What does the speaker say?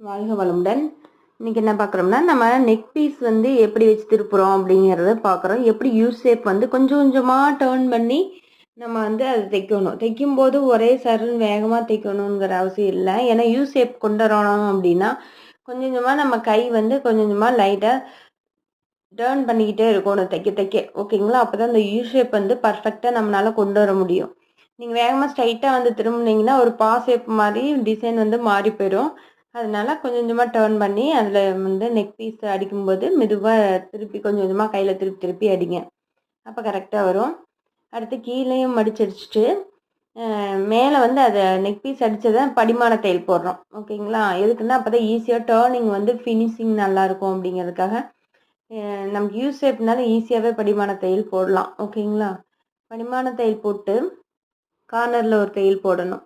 வாழ்க வளமுடன். இன்னைக்கு என்ன பார்க்குறோம்னா, நம்ம நெக் பீஸ் வந்து எப்படி வச்சு திருப்புறோம் அப்படிங்கிறத பார்க்குறோம். எப்படி யூ ஷேப் வந்து கொஞ்சம் கொஞ்சமாக டேர்ன் பண்ணி நம்ம வந்து அதை தைக்கணும். தைக்கும்போது ஒரே சருன்னு வேகமாக தைக்கணுங்கிற அவசியம் இல்லை. ஏன்னா யூ ஷேப் கொண்டு வரணும் அப்படின்னா கொஞ்சம் கொஞ்சமாக நம்ம கை வந்து கொஞ்சம் கொஞ்சமாக லைட்டாக டேர்ன் பண்ணிக்கிட்டே இருக்கணும் தைக்க தைக்க. ஓகேங்களா? அப்போ தான் அந்த யூ ஷேப் வந்து பர்ஃபெக்டாக நம்மளால கொண்டு வர முடியும். நீங்கள் வேகமாக ஸ்ட்ரைட்டாக வந்து திரும்பினீங்கன்னா ஒரு பா ஷேப் மாதிரி டிசைன் வந்து மாறி போயிடும். அதனால கொஞ்சம் கொஞ்சமாக டேர்ன் பண்ணி அதில் வந்து நெக் பீஸ் அடிக்கும்போது மெதுவாக திருப்பி கொஞ்சம் கொஞ்சமாக கையில் திருப்பி திருப்பி அடிங்க. அப்போ கரெக்டாக வரும். அடுத்து கீழேயும் மடிச்சு அடிச்சுட்டு மேலே வந்து அதை நெக் பீஸ் அடித்ததை படிமான தையல் போடுறோம். ஓகேங்களா? எதுக்குன்னா அப்போ தான் ஈஸியாக டேர்னிங் வந்து ஃபினிஷிங் நல்லாயிருக்கும் அப்படிங்கிறதுக்காக நமக்கு யூ ஷேப்னால ஈஸியாகவே படிமான தையல் போடலாம். ஓகேங்களா? படிமான தையல் போட்டு கார்னரில் ஒரு தையல் போடணும்.